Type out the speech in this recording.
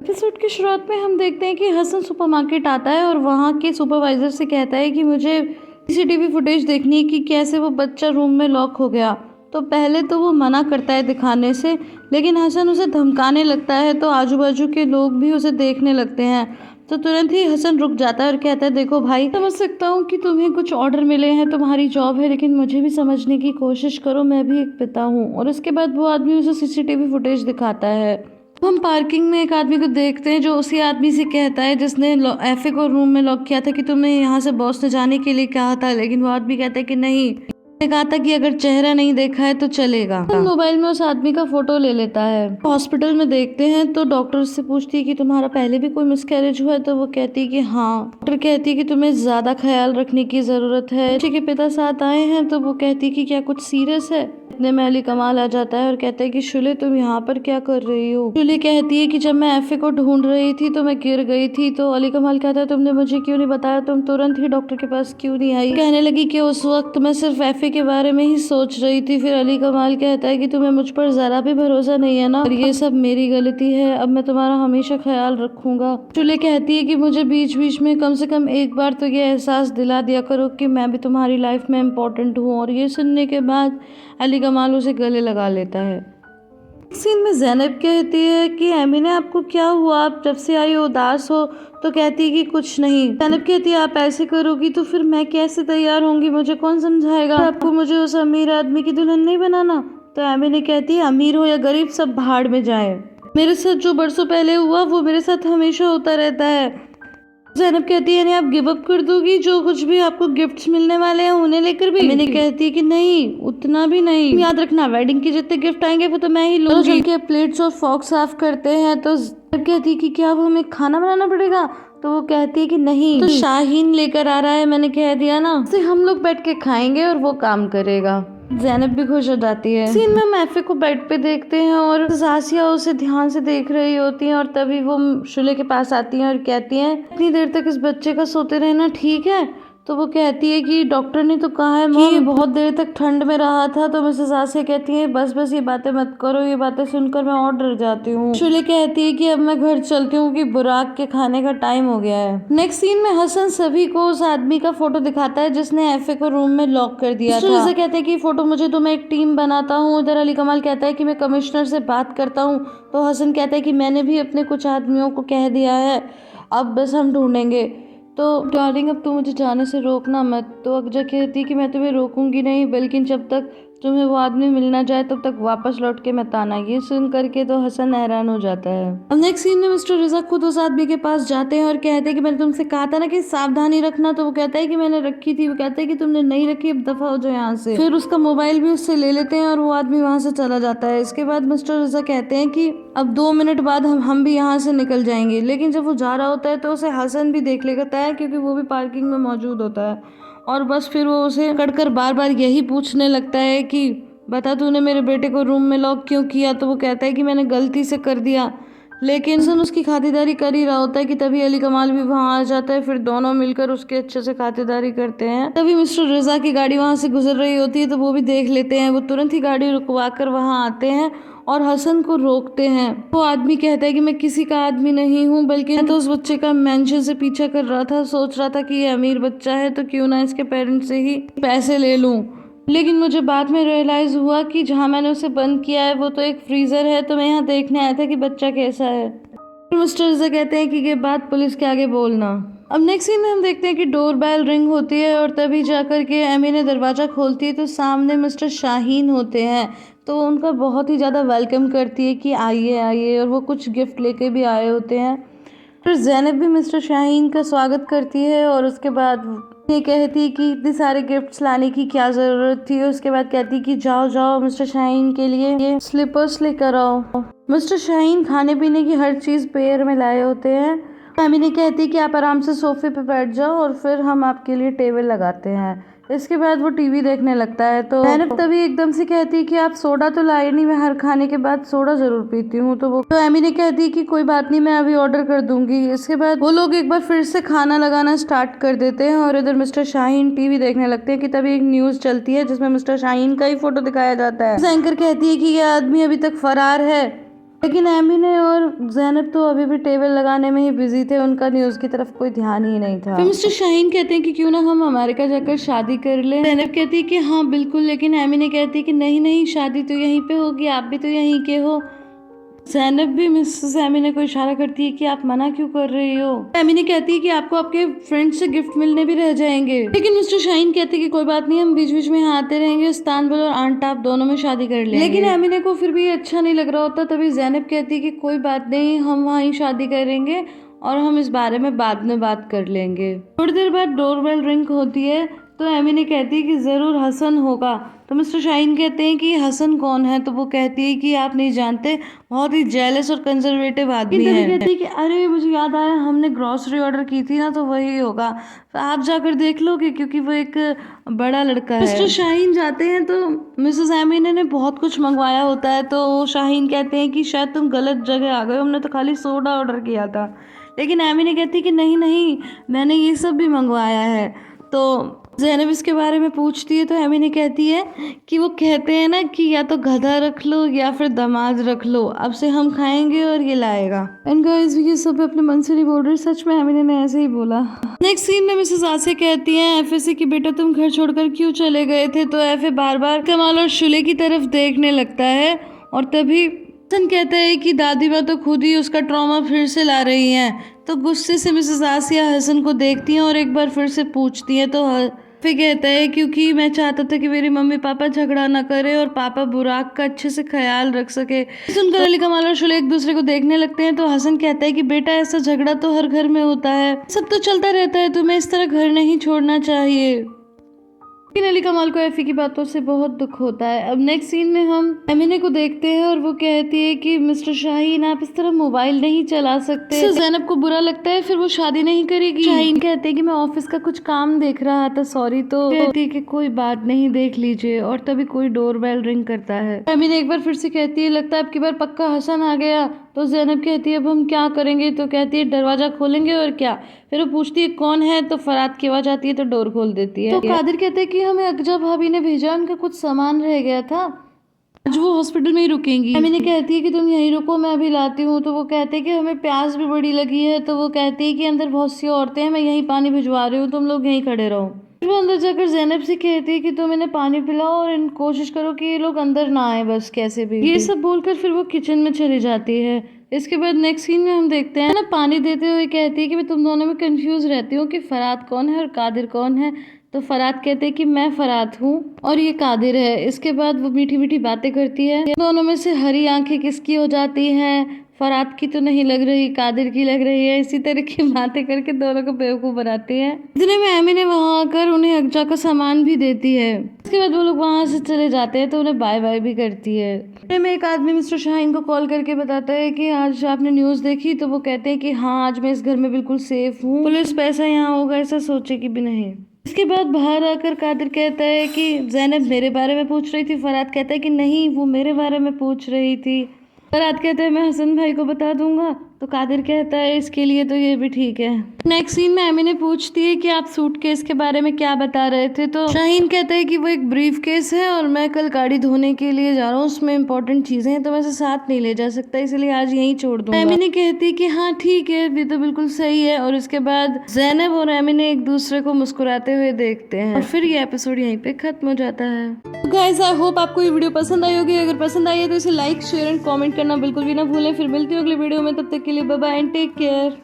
Episode की शुरुआत में हम देखते हैं कि हसन सुपरमार्केट आता है और वहाँ के सुपरवाइजर से कहता है कि मुझे सीसीटीवी फुटेज देखनी है कि कैसे वो बच्चा रूम में लॉक हो गया। तो पहले तो वो मना करता है दिखाने से, लेकिन हसन उसे धमकाने लगता है तो आजू बाजू के लोग भी उसे देखने लगते हैं। तो तुरंत ही हसन रुक जाता है और कहता है, देखो भाई, समझ सकता हूँ कि तुम्हें कुछ ऑर्डर मिले हैं, तुम्हारी जॉब है, लेकिन मुझे भी समझने की कोशिश करो, मैं भी एक पिता हूँ। और उसके बाद वो आदमी उसे सीसीटीवी फुटेज दिखाता है। हम पार्किंग में एक आदमी को देखते हैं जो उसी आदमी से कहता है जिसने एफए को रूम में लॉक किया था कि तुमने यहाँ से बॉस ने जाने के लिए कहा था, लेकिन वो आदमी कहता है कि नहीं, उसने कहा था कि अगर चेहरा नहीं देखा है तो चलेगा। तो मोबाइल में उस आदमी का फोटो ले लेता है। हॉस्पिटल में देखते हैं तो डॉक्टर उससे पूछती है कि तुम्हारा पहले भी कोई मिसकैरेज हुआ है, तो वो कहती है कि हाँ। डॉक्टर कहती है कि तुम्हें ज्यादा ख्याल रखने की जरूरत है। बच्चे के पिता साथ आए हैं तो वो कहती है कि क्या कुछ सीरियस है। इतने में अली कमाल आ जाता है और कहता है कि शुले, तुम यहाँ पर क्या कर रही हो। शुले कहती है कि जब मैं एफए को ढूंढ रही थी तो मैं गिर गई थी। तो अली कमाल कहता है, तुमने मुझे क्यों नहीं बताया, तुम तुरंत ही डॉक्टर के पास क्यों नहीं आई। कहने लगी कि उस वक्त मैं सिर्फ एफए के बारे में ही सोच रही थी। फिर अली कमाल कहता है कि तुम्हें मुझ पर जरा भी भरोसा नहीं है ना, और ये सब मेरी गलती है, अब मैं तुम्हारा हमेशा ख्याल रखूंगा। शुले कहती है कि मुझे बीच बीच में कम से कम एक बार तो ये एहसास दिला दिया करो कि मैं भी तुम्हारी लाइफ में इम्पोर्टेंट हूँ। और ये सुनने के बाद अली कमाल उसे गले लगा लेता है। सीन में ज़ैनब कहती है कि एमिने, आपको क्या हुआ, आप जब से आई उदास हो। तो कहती है कि कुछ नहीं। ज़ैनब कहती है, आप ऐसे करोगी तो फिर मैं कैसे तैयार होंगी, मुझे कौन समझाएगा, आपको मुझे उस अमीर आदमी की दुल्हन नहीं बनाना। तो एमिने कहती है, अमीर हो या गरीब, सब भाड़ में जाए, मेरे साथ जो बरसों पहले हुआ वो मेरे साथ हमेशा होता रहता है। ज़ैनब कहती है, यानी आप गिव अप कर दोगी, जो कुछ भी आपको गिफ्ट्स मिलने वाले हैं उन्हें लेकर भी। मैंने कहती है कि नहीं, उतना भी नहीं, याद रखना वेडिंग के जितने गिफ्ट आएंगे वो तो मैं ही लूंगी। जब के प्लेट्स और फॉर्क साफ करते हैं तो ज़ैनब कहती है कि क्या अब हमें खाना बनाना पड़ेगा। तो वो कहती है कि नहीं, तो शाहीन लेकर आ रहा है, मैंने कह दिया ना, से हम लोग बैठ के खाएंगे और वो काम करेगा। ज़ैनब भी खुश हो जाती है। सीन में हम एफे को बेड पे देखते हैं और जासिया उसे ध्यान से देख रही होती हैं और तभी वो शुले के पास आती हैं और कहती हैं, इतनी देर तक इस बच्चे का सोते रहना ठीक है। तो वो कहती है कि डॉक्टर ने तो कहा है कि ये बहुत देर तक ठंड में रहा था। तो मिसेस आसिया कहती है, बस बस ये बातें मत करो, ये बातें सुनकर मैं और डर जाती हूँ। शुले कहती है कि अब मैं घर चलती हूँ कि बुराक के खाने का टाइम हो गया है। नेक्स्ट सीन में हसन सभी को उस आदमी का फोटो दिखाता है जिसने एफए को रूम में लॉक कर दिया था। जैसे कहते हैं कि फोटो मुझे, तो मैं एक टीम बनाता हूँ। इधर अली कमाल कहता है कि मैं कमिश्नर से बात करता हूँ। तो हसन कहता है कि मैंने भी अपने कुछ आदमियों को कह दिया है, अब बस हम ढूंढेंगे। तो डार्लिंग, अब तू मुझे जाने से रोकना मत। तो अगजा कहती है कि मैं तुम्हें रोकूंगी नहीं, बल्कि जब तक तुम्हें वो आदमी मिल ना जाए तब तक वापस लौट के मत आना। ये सुन करके तो हसन हैरान हो जाता है। अब नेक्स्ट सीन में मिस्टर रजा खुद उस आदमी के पास जाते हैं और कहते हैं कि मैंने तुमसे कहा था ना कि सावधानी रखना। तो वो कहता है कि मैंने रखी थी। वो कहता है कि तुमने नहीं रखी, अब दफा हो जाओ यहाँ से। फिर उसका मोबाइल भी उससे ले लेते हैं और वो आदमी वहां से चला जाता है। इसके बाद मिस्टर रजा कहते हैं कि अब 2 मिनट बाद हम भी यहाँ से निकल जाएंगे। लेकिन जब वो जा रहा होता है तो उसे हसन भी देख लेता है, क्योंकि वो भी पार्किंग में मौजूद होता है। और बस फिर वो उसे पकड़कर बार बार यही पूछने लगता है कि बता, तूने मेरे बेटे को रूम में लॉक क्यों किया। तो वो कहता है कि मैंने गलती से कर दिया। लेकिन हसन उसकी खातिरदारी कर ही रहा होता है कि तभी अली कमाल भी वहां आ जाता है। फिर दोनों मिलकर उसके अच्छे से खातिरदारी करते हैं। तभी मिस्टर रजा की गाड़ी वहां से गुजर रही होती है तो वो भी देख लेते हैं। वो तुरंत ही गाड़ी रुकवा कर वहां आते हैं और हसन को रोकते हैं। वो आदमी कहता है कि मैं किसी का आदमी नहीं हूँ, बल्कि मैं तो उस बच्चे का मेंशन से पीछा कर रहा था, सोच रहा था कि ये अमीर बच्चा है तो क्यों ना इसके पेरेंट्स से ही पैसे ले लूं। लेकिन मुझे बाद में रियलाइज हुआ कि जहाँ मैंने उसे बंद किया है वो तो एक फ्रीजर है, तो मैं यहाँ देखने आया था कि बच्चा कैसा है। मिस्टर रजा कहते हैं कि ये बात पुलिस के आगे बोलना। अब नेक्स्ट सीन में हम देखते हैं कि डोर बेल रिंग होती है और तभी जाकर के एमी ने दरवाजा खोलती है तो सामने मिस्टर शाहीन होते हैं। तो उनका बहुत ही ज़्यादा वेलकम करती है कि आइए आइए, और वो कुछ गिफ्ट लेके भी आए होते हैं। फिर ज़ैनब भी मिस्टर शाहीन का स्वागत करती है और उसके बाद ये कहती है कि इतने सारे गिफ्ट्स लाने की क्या ज़रूरत थी। उसके बाद कहती है कि जाओ जाओ मिस्टर शाहीन के लिए ये स्लीपर्स लेकर आओ। मिस्टर शाहीन खाने पीने की हर चीज़ पेयर में लाए होते हैं। एमिनी कहती है कि आप आराम से सोफे पे बैठ जाओ और फिर हम आपके लिए टेबल लगाते हैं। इसके बाद वो टीवी देखने लगता है। तो ज़ैनब तभी एकदम से कहती है कि आप सोडा तो लाए नहीं, मैं हर खाने के बाद सोडा जरूर पीती हूँ। तो एमिनी कहती है कि कोई बात नहीं, मैं अभी ऑर्डर कर दूंगी। इसके बाद वो लोग एक बार फिर से खाना लगाना स्टार्ट कर देते हैं और इधर मिस्टर शाहीन टीवी देखने लगते हैं कि तभी एक न्यूज चलती है जिसमें मिस्टर शाहीन का ही फोटो दिखाया जाता है। एंकर कहती है कि यह आदमी अभी तक फरार है। लेकिन एमिने और ज़ैनब तो अभी भी टेबल लगाने में ही बिजी थे, उनका न्यूज़ की तरफ कोई ध्यान ही नहीं था। फिर मिस्टर शाहीन कहते हैं कि क्यों ना हम अमेरिका जाकर शादी कर लें। ज़ैनब कहती है कि हाँ बिल्कुल, लेकिन एमिने कहती है कि नहीं नहीं, शादी तो यहीं पे होगी, आप भी तो यहीं के हो। ज़ैनब भी मिसेस एमिने को इशारा करती है कि आप मना क्यों कर रही हो। एमिने कहती है कि आपको आपके फ्रेंड से गिफ्ट मिलने भी रह जाएंगे। लेकिन मिस्टर शाहीन कहते हैं कि कोई बात नहीं, हम बीच बीच में यहाँ आते रहेंगे, इस्तांबुल और आंटाप दोनों में शादी कर लेंगे। लेकिन एमिने को फिर भी अच्छा नहीं लग रहा होता। तभी ज़ैनब कहती है कि कोई बात नहीं, हम वहीं शादी करेंगे और हम इस बारे में बाद में बात कर लेंगे। थोड़ी देर बाद डोरबेल रिंग होती है तो एमिने कहती है कि ज़रूर हसन होगा। तो मिस्टर शाहीन कहते हैं कि हसन कौन है। तो वो कहती है कि आप नहीं जानते, बहुत ही जेलस और कंजर्वेटिव आदमी है। कहती है कि अरे मुझे याद आया, हमने ग्रॉसरी ऑर्डर की थी ना, तो वही होगा, तो आप जाकर देख लोगे क्योंकि वो एक बड़ा लड़का है। मिस्टर शाहीन जाते हैं तो मिसेस एमिने ने बहुत कुछ मंगवाया होता है। तो शाहीन कहते हैं कि शायद तुम गलत जगह आ गए, हमने तो खाली सोडा ऑर्डर किया था। लेकिन एमिने कहती है कि नहीं नहीं, मैंने ये सब भी मंगवाया है। तो ज़ैनब इसके बारे में पूछती है तो एमिने कहती है कि वो कहते हैं ना कि या तो गधा रख लो या फिर दामाद रख लो, अब से हम खाएंगे और ये लाएगा। एंड गाइस, ये सब अपने मन से नहीं बोल रहे, सच में एमिने ने ऐसे ही बोला। नेक्स्ट सीन में मिसेस आसिया कहती हैं एफे से कि बेटा तुम घर छोड़कर क्यों चले गए थे। तो एफे बार बार कमाल और शुले की तरफ देखने लगता है और तभी हसन कहता है कि दादी माँ तो खुद ही उसका ट्रॉमा फिर से ला रही हैं। तो गुस्से से मिसेस आसिया हसन को देखती हैं और एक बार फिर से पूछती हैं। तो फिर कहता है क्योंकि मैं चाहता था कि मेरी मम्मी पापा झगड़ा ना करे और पापा बुराक का अच्छे से ख्याल रख सके। सुनकर अली कमाल और शुले एक दूसरे को देखने लगते हैं। तो हसन कहता है कि बेटा ऐसा झगड़ा तो हर घर में होता है, सब तो चलता रहता है, तुम्हें इस तरह घर नहीं छोड़ना चाहिए। लेकिन अली कमाल को एफी की बातों से बहुत दुख होता है। अब नेक्स्ट सीन में हम एमिने को देखते हैं और वो कहती है कि मिस्टर शाहीन आप इस तरह मोबाइल नहीं चला सकते। इससे ज़ैनब को बुरा लगता है, फिर वो शादी नहीं करेगी। शाहीन कहते हैं कि मैं ऑफिस का कुछ काम देख रहा था, सॉरी। तो कहती है कि कोई बात नहीं, देख लीजिए। और तभी कोई डोरबेल रिंग करता है। एमिने एक बार फिर से कहती है लगता है अब की बार पक्का हसन आ गया। तो ज़ैनब कहती है अब हम क्या करेंगे। तो कहती है दरवाजा खोलेंगे और क्या। फिर वो पूछती है कौन है। तो फरात की आवाज आती है तो डोर खोल देती है। तो कादिर कहते हैं कि हमें अकजा भाभी ने भेजा, उनका कुछ सामान रह गया था, आज वो हॉस्पिटल में ही रुकेंगी। एमिने कहती है कि तुम यहीं रुको, मैं अभी लाती हूँ। तो वो कहते हैं कि हमें प्यास भी बड़ी लगी है। तो वो कहती है कि अंदर बहुत सी औरतें हैं, मैं यहीं पानी भिजवा रही हूँ, तुम लोग यहीं खड़े रहो। फिर वो अंदर जाकर ज़ैनब से कहती है कि तुम इन्हें पानी पिलाओ और इन कोशिश करो कि ये लोग अंदर ना आए बस कैसे भी। ये सब बोलकर फिर वो किचन में चली जाती है। इसके बाद नेक्स्ट सीन में हम देखते हैं ना पानी देते हुए कहती है कि मैं तुम दोनों में कंफ्यूज रहती हूँ कि फरात कौन है और कादिर कौन है। तो फरात कहते हैं कि मैं फरात हूँ और ये कादिर है। इसके बाद वो मीठी मीठी बातें करती है। दोनों में से हरी आंखें किसकी हो जाती हैं, फरात की तो नहीं लग रही, कादिर की लग रही है। इसी तरह की बातें करके दोनों को बेवकूफ़ बनाती है। इतने में एमिने वहाँ आकर उन्हें अकजा का सामान भी देती है। इसके बाद वो लोग वहाँ से चले जाते हैं तो उन्हें बाय बाय भी करती है। इतने में एक आदमी मिस्टर शाहीन को कॉल करके बताता है कि आज आपने न्यूज़ देखी। तो वो कहते हैं कि हाँ, आज मैं इस घर में बिल्कुल सेफ हूँ, पुलिस पैसा यहाँ होगा ऐसा सोचेगी भी नहीं। इसके बाद बाहर आकर कादिर कहता है कि ज़ैनब मेरे बारे में पूछ रही थी। फरात कहता है कि नहीं, वो मेरे बारे में पूछ रही थी। फरात कहता है मैं हसन भाई को बता दूंगा। तो कादिर कहता है इसके लिए तो ये भी ठीक है। नेक्स्ट सीन में एमिने पूछती है कि आप सूटकेस के बारे में क्या बता रहे थे। तो शाहीन कहता है कि वो एक ब्रीफ केस है और मैं कल गाड़ी धोने के लिए जा रहा हूँ, उसमें इंपॉर्टेंट चीजें हैं तो मैं इसे साथ नहीं ले जा सकता, इसलिए आज यहीं छोड़ दूंगा। एमिने कहती है कि हाँ ठीक है, ये तो बिल्कुल सही है। और इसके बाद ज़ैनब और एमिने एक दूसरे को मुस्कुराते हुए देखते हैं और फिर ये एपिसोड यहीं पे खत्म हो जाता है। गाइस, आई होप आपको ये वीडियो पसंद आई होगी। अगर पसंद आई है तो इसे लाइक शेयर एंड कमेंट करना बिल्कुल भी ना भूलें। फिर मिलती हूँ अगली वीडियो में, तब तक के लिए bye bye and take care.